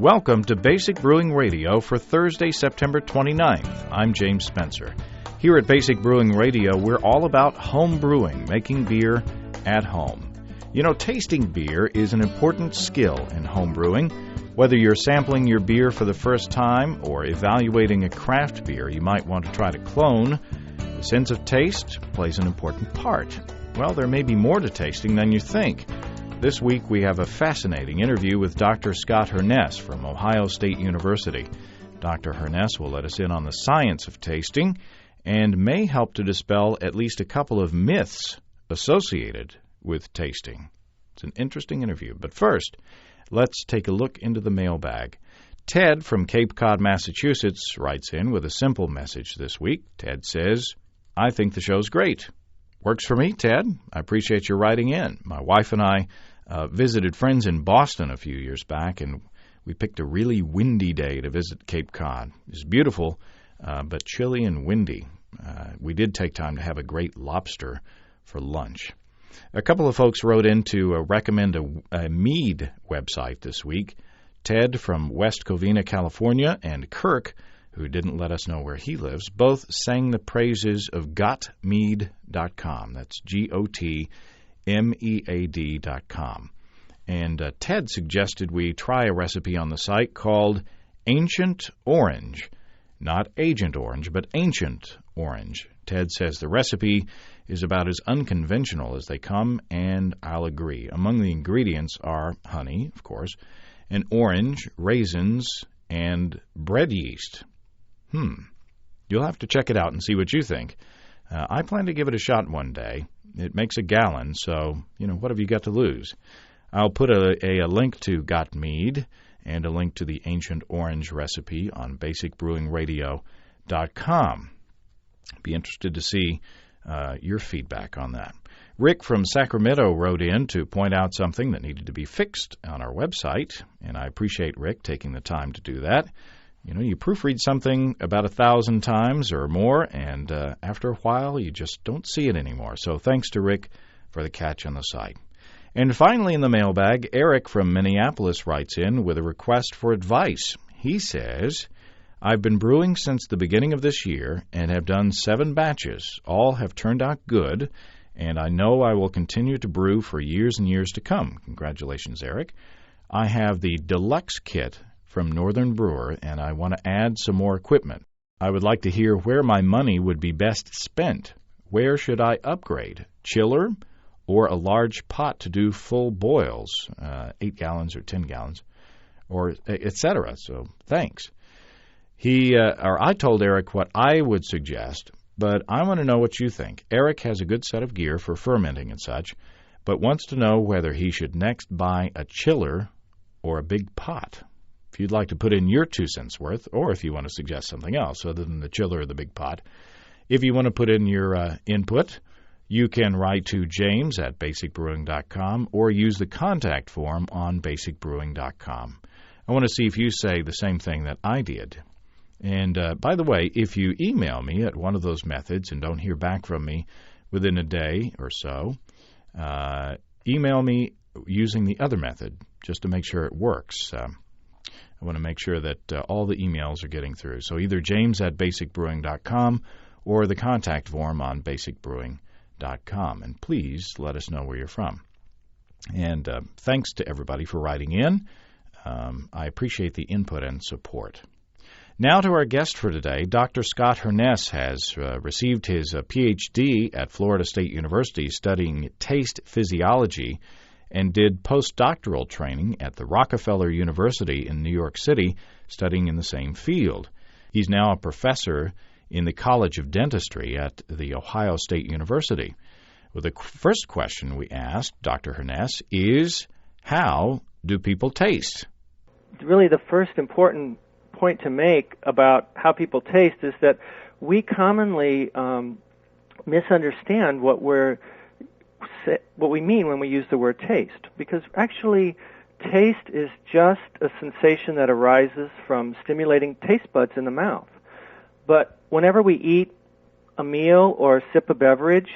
Welcome to Basic Brewing Radio for Thursday, September 29th. I'm James Spencer. Here at Basic Brewing Radio, we're all about home brewing, making beer at home. You know, tasting beer is an important skill in home brewing. Whether you're sampling your beer for the first time or evaluating a craft beer you might want to try to clone, the sense of taste plays an important part. Well, there may be more to tasting than you think. This week we have a fascinating interview with Dr. Scott Herness from Ohio State University. Dr. Herness will let us in on the science of tasting and may help to dispel at least a couple of myths associated with tasting. It's an interesting interview. But first, let's take a look into the mailbag. Ted from Cape Cod, Massachusetts, writes in with a simple message this week. Ted says, I think the show's great. Works for me, Ted. I appreciate your writing in. My wife and I visited friends in Boston a few years back, and we picked a really windy day to visit Cape Cod. It was beautiful, but chilly and windy. We did take time to have a great lobster for lunch. A couple of folks wrote in to recommend a mead website this week. Ted from West Covina, California, and Kirk, who didn't let us know where he lives, both sang the praises of gotmead.com. That's GOTMEAD.com. And Ted suggested we try a recipe on the site called Ancient Orange. Not Agent Orange, but Ancient Orange. Ted says the recipe is about as unconventional as they come, and I'll agree. Among the ingredients are honey, of course, an orange, raisins, and bread yeast. You'll have to check it out and see what you think. I plan to give it a shot one day. It makes a gallon, so, what have you got to lose? I'll put a link to Got Mead and a link to the Ancient Orange recipe on basicbrewingradio.com. Be interested to see your feedback on that. Rick from Sacramento wrote in to point out something that needed to be fixed on our website, and I appreciate Rick taking the time to do that. You proofread something about 1,000 times or more, and after a while, you just don't see it anymore. So thanks to Rick for the catch on the site. And finally in the mailbag, Eric from Minneapolis writes in with a request for advice. He says, I've been brewing since the beginning of this year and have done 7 batches. All have turned out good, and I know I will continue to brew for years and years to come. Congratulations, Eric. I have the Deluxe Kit from Northern Brewer, and I want to add some more equipment. I would like to hear where my money would be best spent. Where should I upgrade? Chiller or a large pot to do full boils, 8 gallons or 10 gallons, or etc.? So thanks. I told Eric what I would suggest, but I want to know what you think. Eric has a good set of gear for fermenting and such, but wants to know whether he should next buy a chiller or a big pot. If you'd like to put in your 2 cents worth, or if you want to suggest something else other than the chiller or the big pot, if you want to put in your input, you can write to James at basicbrewing.com or use the contact form on basicbrewing.com. I want to see if you say the same thing that I did. And by the way, if you email me at one of those methods and don't hear back from me within a day or so, email me using the other method just to make sure it works. I want to make sure that all the emails are getting through. So either James at basicbrewing.com or the contact form on basicbrewing.com. And please let us know where you're from. And thanks to everybody for writing in. I appreciate the input and support. Now to our guest for today. Dr. Scott Herness has received his Ph.D. at Florida State University studying taste physiology and did postdoctoral training at the Rockefeller University in New York City, studying in the same field. He's now a professor in the College of Dentistry at the Ohio State University. Well, the first question we asked Dr. Herness is, how do people taste? Really, the first important point to make about how people taste is that we commonly misunderstand what we mean when we use the word taste, because actually taste is just a sensation that arises from stimulating taste buds in the mouth. But whenever we eat a meal or sip a beverage,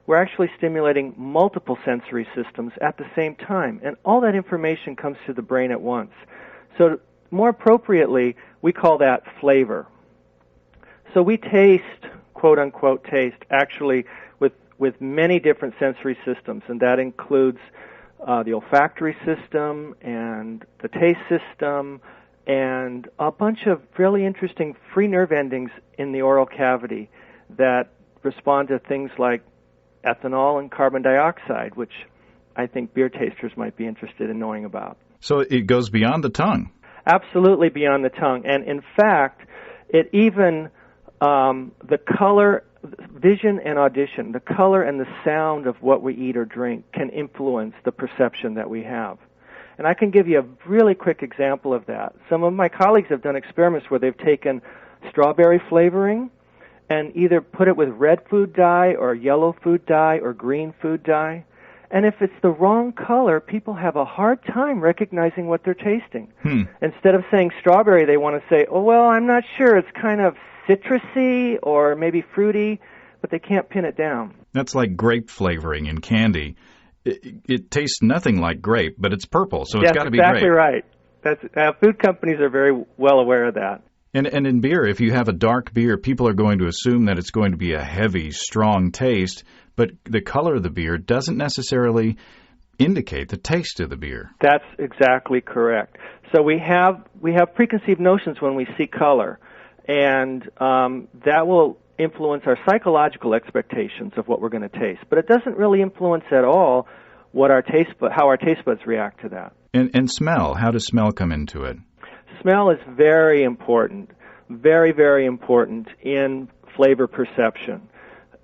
we're actually stimulating multiple sensory systems at the same time, and all that information comes to the brain at once. So more appropriately, we call that flavor. So we taste, quote-unquote taste, actually with many different sensory systems, and that includes the olfactory system and the taste system and a bunch of really interesting free nerve endings in the oral cavity that respond to things like ethanol and carbon dioxide, which I think beer tasters might be interested in knowing about. So it goes beyond the tongue. Absolutely beyond the tongue. And in fact, it even, the color, vision and audition, the color and the sound of what we eat or drink can influence the perception that we have. And I can give you a really quick example of that. Some of my colleagues have done experiments where they've taken strawberry flavoring and either put it with red food dye or yellow food dye or green food dye. And if it's the wrong color, people have a hard time recognizing what they're tasting. Instead of saying strawberry, they want to say, oh, well, I'm not sure. It's kind of citrusy or maybe fruity, but they can't pin it down. That's like grape flavoring in candy. It tastes nothing like grape, but it's purple, so it's got to be grape. That's exactly right. Food companies are very well aware of that. And in beer, if you have a dark beer, people are going to assume that it's going to be a heavy, strong taste, but the color of the beer doesn't necessarily indicate the taste of the beer. That's exactly correct. So we have preconceived notions when we see color, and that will influence our psychological expectations of what we're going to taste. But it doesn't really influence at all how our taste buds react to that. And smell, how does smell come into it? Smell is very important, very, very important in flavor perception.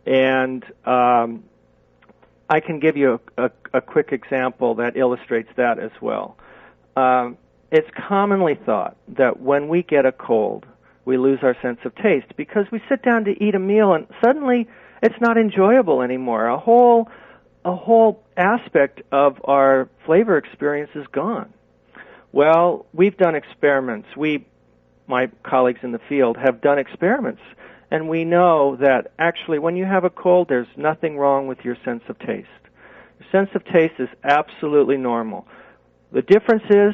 And I can give you a quick example that illustrates that as well. It's commonly thought that when we get a cold, we lose our sense of taste because we sit down to eat a meal and suddenly it's not enjoyable anymore. A whole aspect of our flavor experience is gone. Well, we've done experiments. My colleagues in the field, have done experiments, and we know that actually when you have a cold, there's nothing wrong with your sense of taste. Your sense of taste is absolutely normal. The difference is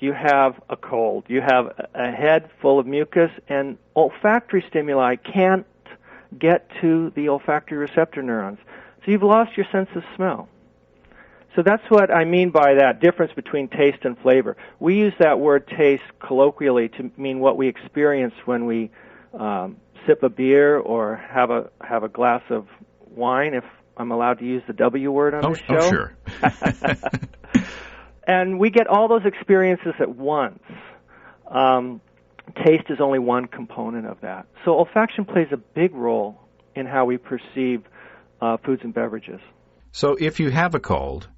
you have a cold. You have a head full of mucus, and olfactory stimuli can't get to the olfactory receptor neurons. So you've lost your sense of smell. So that's what I mean by that difference between taste and flavor. We use that word taste colloquially to mean what we experience when we sip a beer or have a glass of wine, if I'm allowed to use the W word on this show. Oh, sure. And we get all those experiences at once. Taste is only one component of that. So olfaction plays a big role in how we perceive foods and beverages. So if you have a cold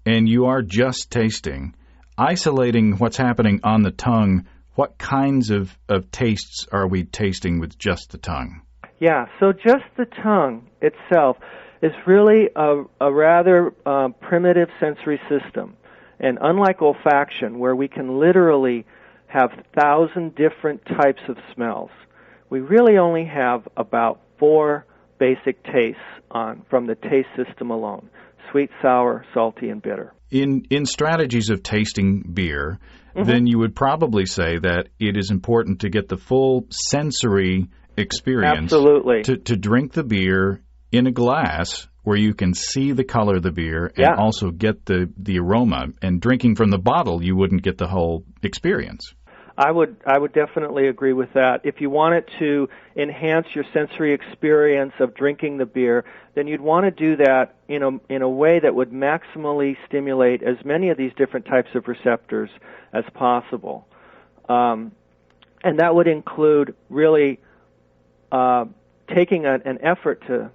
and you are just tasting, isolating what's happening on the tongue, what kinds of tastes are we tasting with just the tongue? Yeah, so just the tongue itself is really a rather primitive sensory system. And unlike olfaction, where we can literally have 1,000 different types of smells, we really only have about 4 basic tastes from the taste system alone: sweet, sour, salty, and bitter. In strategies of tasting beer, then you would probably say that it is important to get the full sensory experience. Absolutely. To drink the beer in a glass where you can see the color of the beer and also get the aroma. And drinking from the bottle, you wouldn't get the whole experience. I would definitely agree with that. If you wanted to enhance your sensory experience of drinking the beer, then you'd want to do that in a way that would maximally stimulate as many of these different types of receptors as possible. And that would include really taking an effort to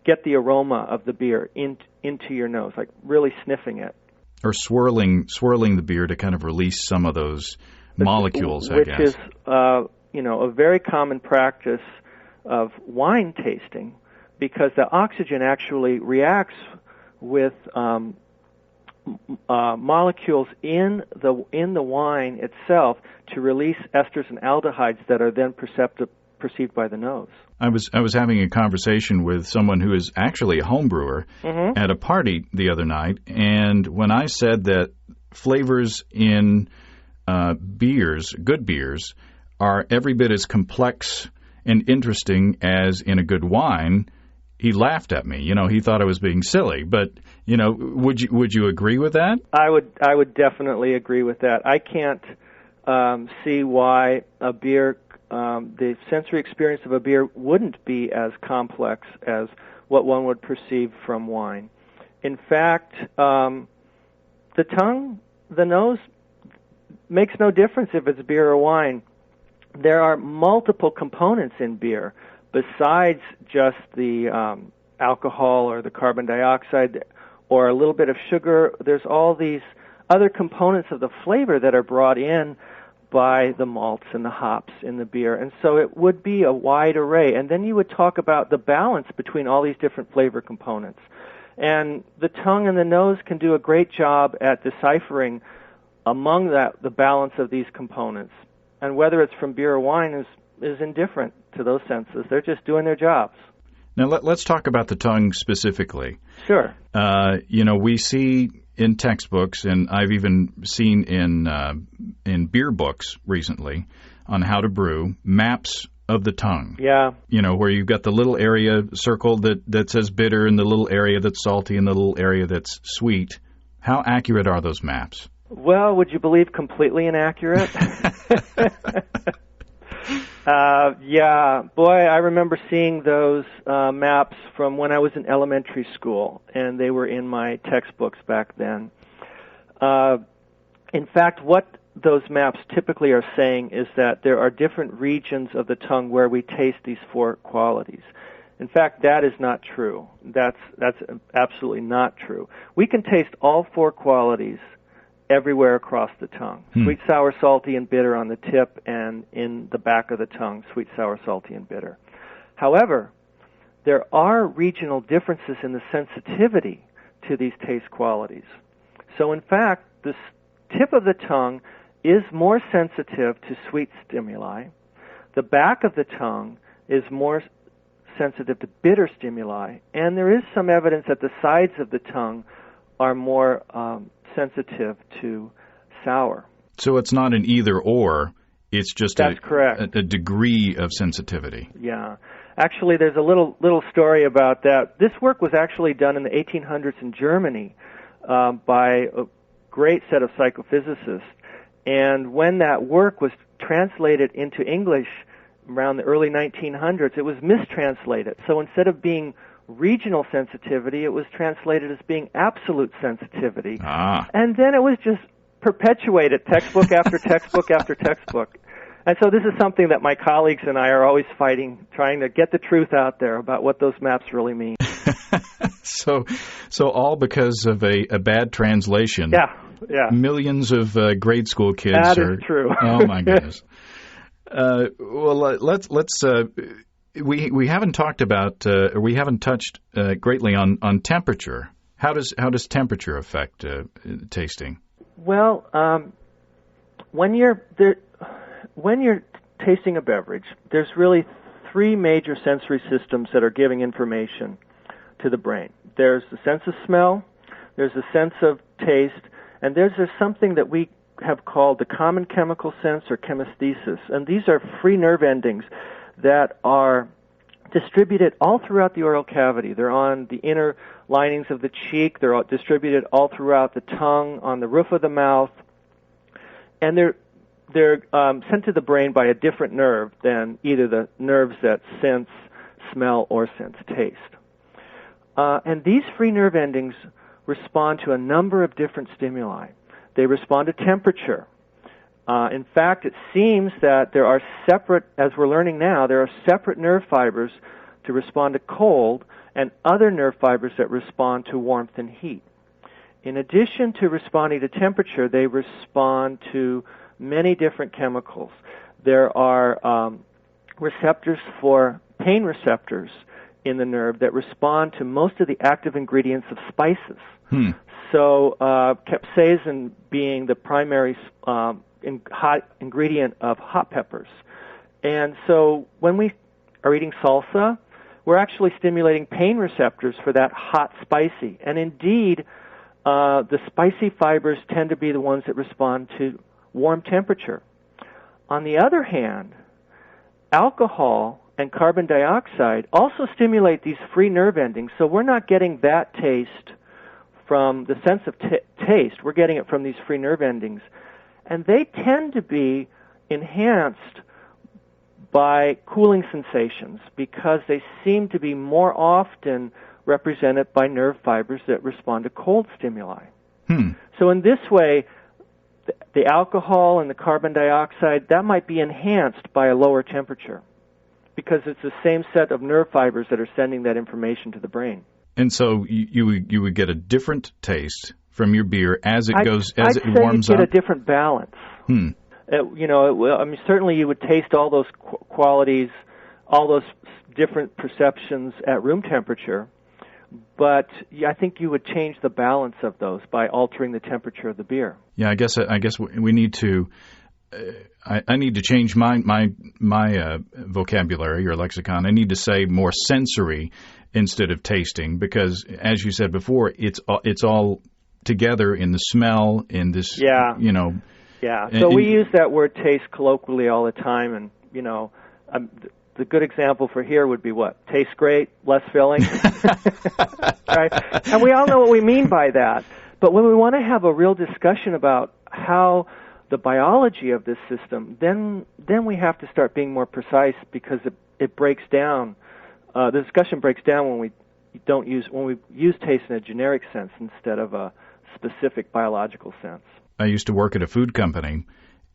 get the aroma of the beer into your nose, like really sniffing it. Or swirling the beer to kind of release some of those molecules, I guess. Which is, a very common practice of wine tasting, because the oxygen actually reacts with molecules in the wine itself to release esters and aldehydes that are then perceived by the nose. I was having a conversation with someone who is actually a home brewer at a party the other night, and when I said that flavors in good beers, are every bit as complex and interesting as in a good wine. He laughed at me. He thought I was being silly. But, would you agree with that? I would definitely agree with that. I can't see why a beer, the sensory experience of a beer wouldn't be as complex as what one would perceive from wine. In fact, the tongue, the nose, makes no difference if it's beer or wine. There are multiple components in beer besides just the alcohol or the carbon dioxide or a little bit of sugar. There's all these other components of the flavor that are brought in by the malts and the hops in the beer. And so it would be a wide array. And then you would talk about the balance between all these different flavor components. And the tongue and the nose can do a great job at deciphering among the balance of these components. And whether it's from beer or wine is indifferent to those senses. They're just doing their jobs. Now let's talk about the tongue specifically. Sure. We see in textbooks, and I've even seen in beer books recently on how to brew, maps of the tongue. Yeah. Where you've got the little area circled that says bitter and the little area that's salty and the little area that's sweet. How accurate are those maps? Well, would you believe completely inaccurate? Yeah. Boy, I remember seeing those maps from when I was in elementary school, and they were in my textbooks back then. In fact, what those maps typically are saying is that there are different regions of the tongue where we taste these four qualities. In fact, that is not true. That's absolutely not true. We can taste all four qualities everywhere across the tongue. Sweet, sour, salty, and bitter on the tip, and in the back of the tongue, sweet, sour, salty, and bitter. However, there are regional differences in the sensitivity to these taste qualities. So in fact, the tip of the tongue is more sensitive to sweet stimuli. The back of the tongue is more sensitive to bitter stimuli, and there is some evidence that the sides of the tongue are more sensitive to sour. So it's not an either or, it's just That's correct. A degree of sensitivity. Yeah. Actually, there's a little story about that. This work was actually done in the 1800s in Germany by a great set of psychophysicists. And when that work was translated into English around the early 1900s, it was mistranslated. So instead of being regional sensitivity, it was translated as being absolute sensitivity. And then it was just perpetuated, textbook after textbook after textbook. And so this is something that my colleagues and I are always fighting, trying to get the truth out there about what those maps really mean. So all because of a bad translation. Yeah. Millions of grade school kids That is true. Oh my goodness. Let's we haven't talked about or we haven't touched greatly on temperature. How does temperature affect tasting? Well, when you're tasting a beverage, there's really three major sensory systems that are giving information to the brain. There's the sense of smell, there's the sense of taste, and there's something that we have called the common chemical sense or chemesthesis. And these are free nerve endings that are distributed all throughout the oral cavity. They're on the inner linings of the cheek. They're distributed all throughout the tongue, on the roof of the mouth. And they're sent to the brain by a different nerve than either the nerves that sense smell or sense taste. And these free nerve endings respond to a number of different stimuli. They respond to temperature. In fact, it seems that there are separate, as we're learning now, there are separate nerve fibers to respond to cold and other nerve fibers that respond to warmth and heat. In addition to responding to temperature, they respond to many different chemicals. There are receptors for pain receptors in the nerve that respond to most of the active ingredients of spices. So capsaicin being the primary hot ingredient of hot peppers. And so when we are eating salsa, we're actually stimulating pain receptors for that hot spicy. And indeed, the spicy fibers tend to be the ones that respond to warm temperature. On the other hand, alcohol and carbon dioxide also stimulate these free nerve endings, so we're not getting that taste from the sense of taste. We're getting it from these free nerve endings. And they tend to be enhanced by cooling sensations because they seem to be more often represented by nerve fibers that respond to cold stimuli. So in this way, the alcohol and the carbon dioxide, that might be enhanced by a lower temperature because it's the same set of nerve fibers that are sending that information to the brain. And so you would get a different taste from your beer as it warms up? I'd say you'd get a different balance. Certainly you would taste all those qualities, all those different perceptions at room temperature, but I think you would change the balance of those by altering the temperature of the beer. Yeah, I guess we need to. I need to change my vocabulary or lexicon. I need to say more sensory instead of tasting because, as you said before, it's all together in the smell, in this. Yeah. So we use that word taste colloquially all the time, and the good example for here would be what? Tastes great, less filling. Right? And we all know what we mean by that. But when we want to have a real discussion about how the biology of this system, then we have to start being more precise because it breaks down. The discussion breaks down when we use taste in a generic sense instead of a specific biological sense. I used to work at a food company,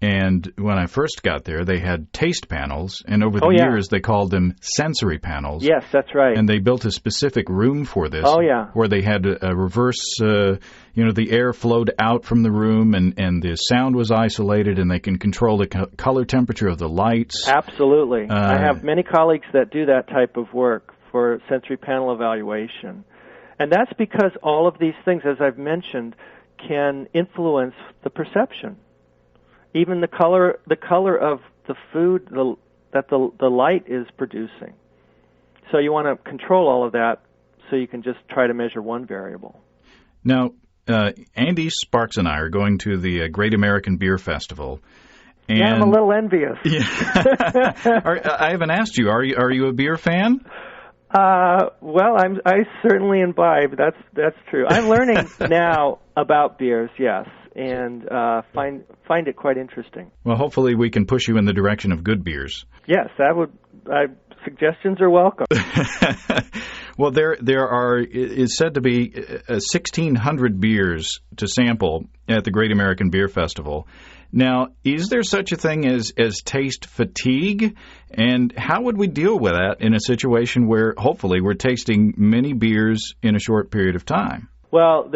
and when I first got there, they had taste panels, and over the years they called them sensory panels. Yes, that's right. And they built a specific room for this. Where they had a reverse, the air flowed out from the room, and the sound was isolated, and they can control the color temperature of the lights. Absolutely. I have many colleagues that do that type of work for sensory panel evaluation. And that's because all of these things, as I've mentioned, can influence the perception. Even the color of the food that the light is producing. So you want to control all of that so you can just try to measure one variable. Now, Andy Sparks and I are going to the Great American Beer Festival. And I'm a little envious. Yeah. I haven't asked you. Are you a beer fan? Well, I certainly imbibe. That's true. I'm learning now about beers, yes, and find it quite interesting. Well, hopefully we can push you in the direction of good beers. Yes, suggestions are welcome. Well, there is said to be 1,600 beers to sample at the Great American Beer Festival. Now, is there such a thing as taste fatigue? And how would we deal with that in a situation where hopefully we're tasting many beers in a short period of time? Well,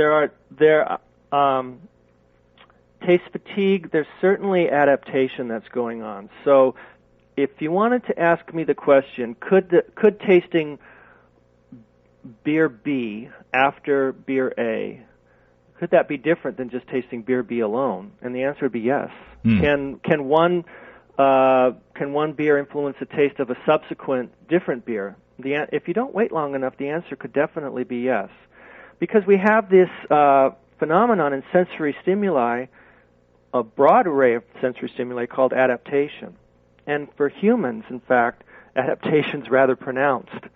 taste fatigue, there's certainly adaptation that's going on. So if you wanted to ask me the question, could tasting beer B after beer A, could that be different than just tasting beer B alone? And the answer would be yes. Can one beer influence the taste of a subsequent different beer? If you don't wait long enough, the answer could definitely be yes, because we have this phenomenon in sensory stimuli, a broad array of sensory stimuli called adaptation. And for humans, in fact, adaptation's rather pronounced.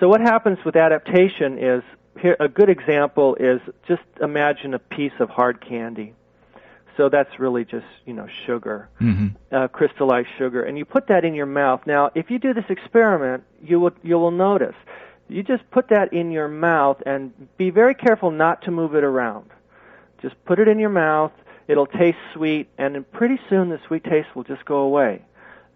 So what happens with adaptation is, here, a good example is just imagine a piece of hard candy. So that's really just, sugar, crystallized sugar. And you put that in your mouth. Now, if you do this experiment, you will notice. You just put that in your mouth and be very careful not to move it around. Just put it in your mouth. It'll taste sweet, and then pretty soon the sweet taste will just go away.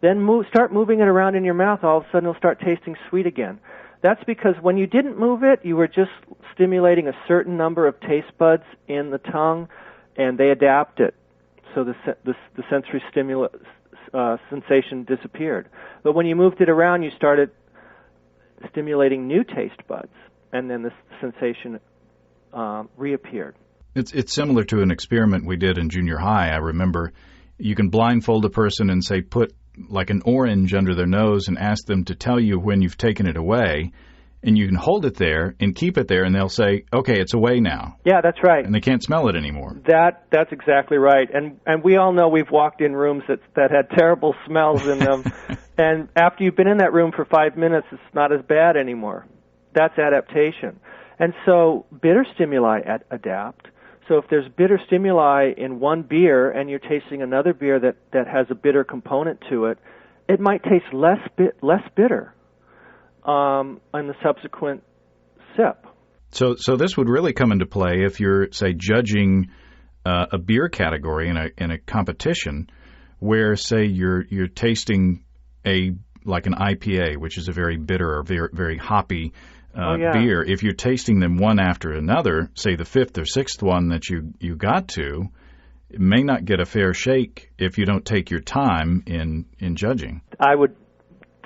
Then start moving it around in your mouth. All of a sudden, it'll start tasting sweet again. That's because when you didn't move it, you were just stimulating a certain number of taste buds in the tongue, and they adapted. So the sensory sensation disappeared. But when you moved it around, you started stimulating new taste buds, and then the sensation reappeared. It's similar to an experiment we did in junior high. I remember you can blindfold a person and say, put like an orange under their nose and ask them to tell you when you've taken it away. and you can hold it there and keep it there, and they'll say, okay, it's away now. Yeah, that's right. And they can't smell it anymore. That's exactly right. And we all know we've walked in rooms that had terrible smells in them, and after you've been in that room for 5 minutes, it's not as bad anymore. That's adaptation. And so bitter stimuli adapt. So if there's bitter stimuli in one beer and you're tasting another beer that has a bitter component to it, it might taste less bitter on the subsequent sip. So this would really come into play if you're, say, judging a beer category in a competition, where, say, you're tasting like an IPA, which is a very bitter or very, very hoppy beer. If you're tasting them one after another, say the fifth or sixth one that you got to, it may not get a fair shake if you don't take your time in judging. I would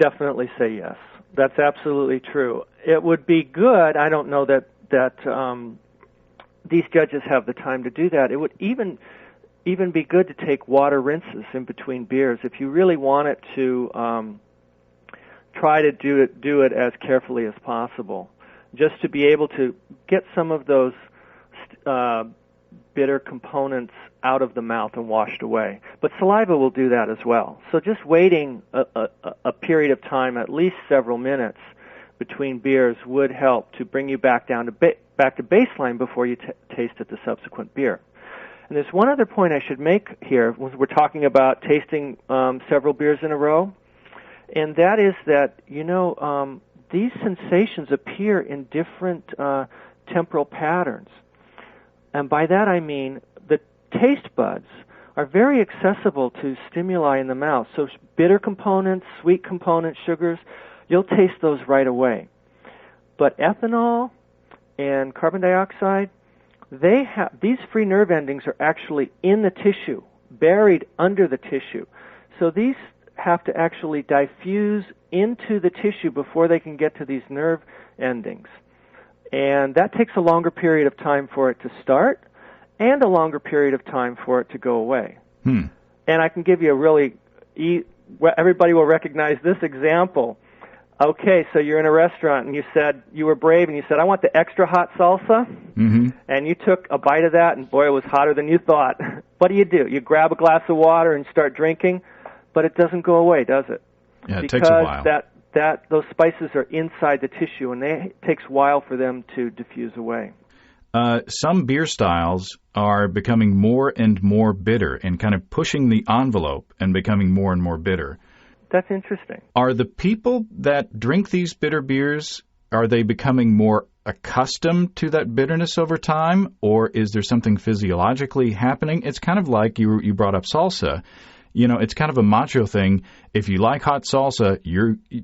definitely say yes. That's absolutely true. It would be good. I don't know that these judges have the time to do that. It would even be good to take water rinses in between beers if you really want it to try to do it as carefully as possible, just to be able to get some of those bitter components out of the mouth and washed away. But saliva will do that as well. So just waiting a period of time, at least several minutes, between beers would help to bring you back down to back to baseline before you taste the subsequent beer. And there's one other point I should make here when we're talking about tasting several beers in a row, and that is that, these sensations appear in different temporal patterns. And by that I mean the taste buds are very accessible to stimuli in the mouth. So bitter components, sweet components, sugars, you'll taste those right away. But ethanol and carbon dioxide, these free nerve endings are actually in the tissue, buried under the tissue. So these have to actually diffuse into the tissue before they can get to these nerve endings. And that takes a longer period of time for it to start and a longer period of time for it to go away. And I can give you a really, everybody will recognize this example. Okay, so you're in a restaurant and you were brave and you said, I want the extra hot salsa. Mm-hmm. And you took a bite of that and boy, it was hotter than you thought. What do? You grab a glass of water and start drinking, but it doesn't go away, does it? Yeah, it takes a while. Because those spices are inside the tissue, and it takes a while for them to diffuse away. Some beer styles are becoming more and more bitter and kind of pushing the envelope and becoming more and more bitter. That's interesting. Are the people that drink these bitter beers, are they becoming more accustomed to that bitterness over time, or is there something physiologically happening? It's kind of like you brought up salsa. It's kind of a macho thing. If you like hot salsa,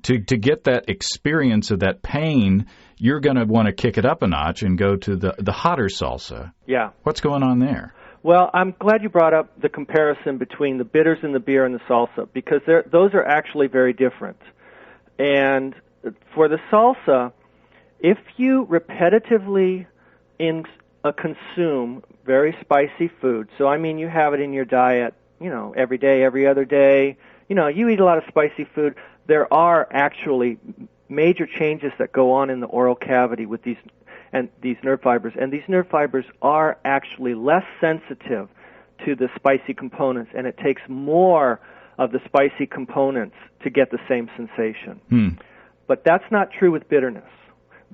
to get that experience of that pain, you're going to want to kick it up a notch and go to the hotter salsa. Yeah. What's going on there? Well, I'm glad you brought up the comparison between the bitters in the beer and the salsa, because those are actually very different. And for the salsa, if you repetitively consume very spicy food, so I mean you have it in your diet, every day, every other day, you eat a lot of spicy food, there are actually major changes that go on in the oral cavity with these nerve fibers, and these nerve fibers are actually less sensitive to the spicy components, and it takes more of the spicy components to get the same sensation. But that's not true with bitterness.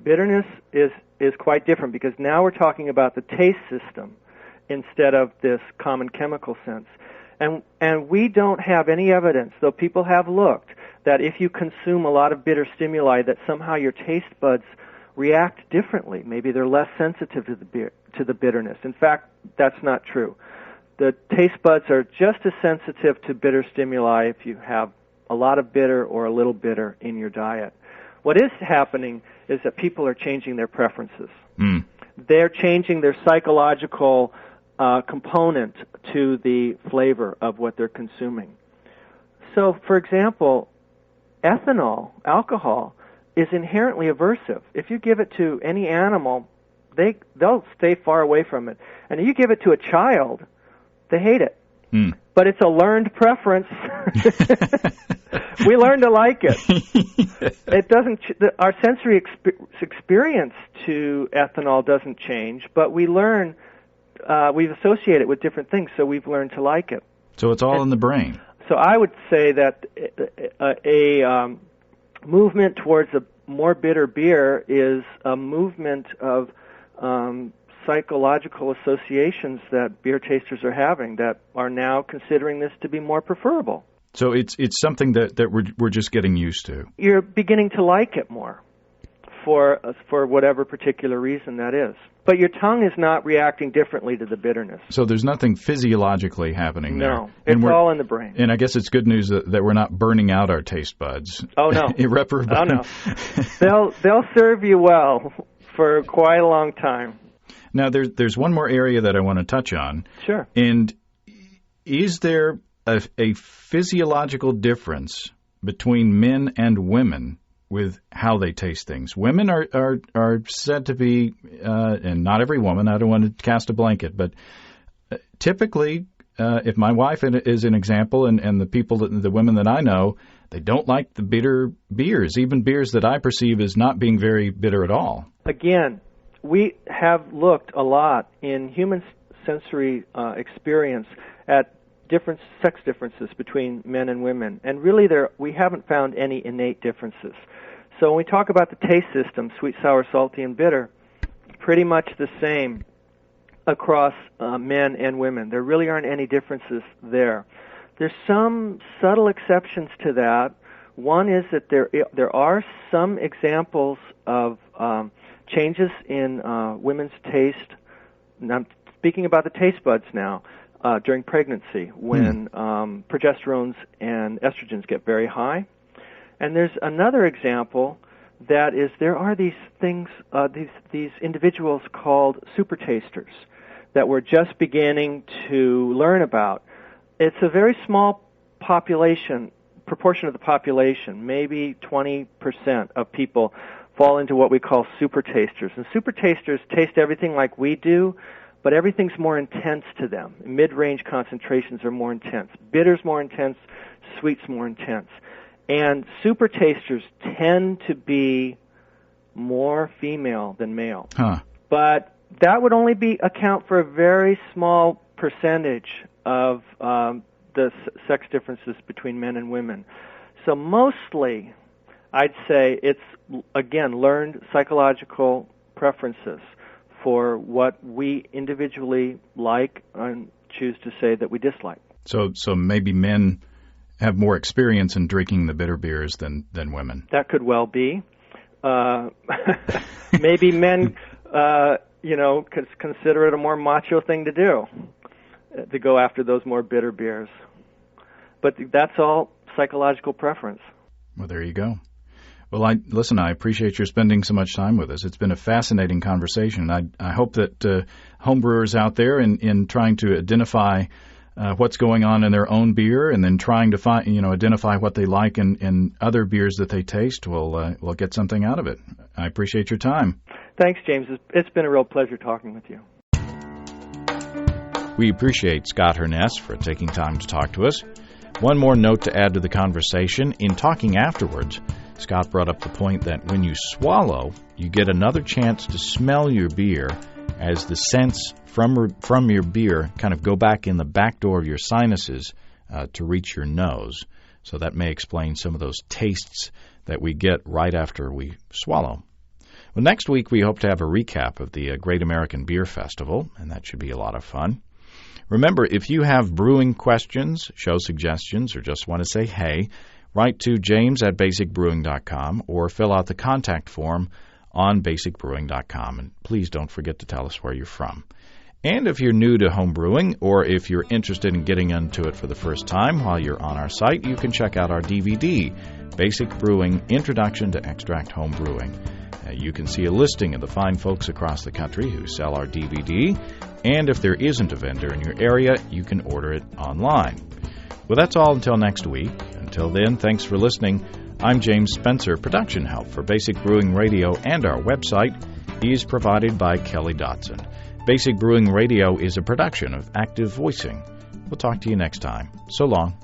Bitterness is quite different, because now we're talking about the taste system instead of this common chemical sense. And we don't have any evidence, though people have looked, that if you consume a lot of bitter stimuli, that somehow your taste buds react differently. Maybe they're less sensitive to the bitterness. In fact, that's not true. The taste buds are just as sensitive to bitter stimuli if you have a lot of bitter or a little bitter in your diet. What is happening is that people are changing their preferences. They're changing their psychological component to the flavor of what they're consuming. So, for example, ethanol, alcohol, is inherently aversive. If you give it to any animal, they'll stay far away from it. And if you give it to a child, they hate it. But it's a learned preference. We learn to like it. It doesn't. Our sensory experience to ethanol doesn't change, but we learn. We've associated it with different things, so we've learned to like it. So it's all in the brain. So I would say that a movement towards a more bitter beer is a movement of psychological associations that beer tasters are having that are now considering this to be more preferable. So it's something that we're just getting used to. You're beginning to like it more for whatever particular reason that is. But your tongue is not reacting differently to the bitterness. So there's nothing physiologically happening there. No, it's all in the brain. And I guess it's good news that we're not burning out our taste buds. Oh, no. Irreparably. Oh, no. They'll serve you well for quite a long time. Now, there's one more area that I want to touch on. Sure. And is there a physiological difference between men and women with how they taste things? Women are said to be, and not every woman, I don't want to cast a blanket, but typically, if my wife is an example, and the women that I know, they don't like the bitter beers, even beers that I perceive as not being very bitter at all. Again, we have looked a lot in human sensory experience at different sex differences between men and women, and really we haven't found any innate differences. So when we talk about the taste system, sweet, sour, salty, and bitter, pretty much the same across men and women. There really aren't any differences there. There's some subtle exceptions to that. One is that there are some examples of changes in women's taste. And I'm speaking about the taste buds now. During pregnancy, when progesterones and estrogens get very high. And there's another example that is there are these things, these individuals called super tasters that we're just beginning to learn about. It's a very small proportion of the population, maybe 20% of people fall into what we call super tasters. And super tasters taste everything like we do, but everything's more intense to them. Mid-range concentrations are more intense. Bitter's more intense, sweet's more intense. And super tasters tend to be more female than male. Huh. But that would only account for a very small percentage of the sex differences between men and women. So mostly, I'd say it's, again, learned psychological preferences for what we individually like and choose to say that we dislike. So maybe men have more experience in drinking the bitter beers than women. That could well be. Maybe men, consider it a more macho thing to do, to go after those more bitter beers. But that's all psychological preference. Well, there you go. Well, I appreciate your spending so much time with us. It's been a fascinating conversation. I hope that homebrewers out there in trying to identify what's going on in their own beer and then trying to identify what they like in other beers that they taste will get something out of it. I appreciate your time. Thanks, James. It's been a real pleasure talking with you. We appreciate Scott Herness for taking time to talk to us. One more note to add to the conversation. In talking afterwards, Scott brought up the point that when you swallow, you get another chance to smell your beer as the scents from your beer kind of go back in the back door of your sinuses to reach your nose. So that may explain some of those tastes that we get right after we swallow. Well, next week we hope to have a recap of the Great American Beer Festival, and that should be a lot of fun. Remember, if you have brewing questions, show suggestions, or just want to say hey, write to james@basicbrewing.com or fill out the contact form on basicbrewing.com. And please don't forget to tell us where you're from. And if you're new to home brewing, or if you're interested in getting into it for the first time while you're on our site, you can check out our DVD, Basic Brewing, Introduction to Extract Home Brewing. You can see a listing of the fine folks across the country who sell our DVD, and if there isn't a vendor in your area, you can order it online. Well, that's all until next week. Until then, thanks for listening. I'm James Spencer. Production help for Basic Brewing Radio and our website is provided by Kelly Dotson. Basic Brewing Radio is a production of Active Voicing. We'll talk to you next time. So long.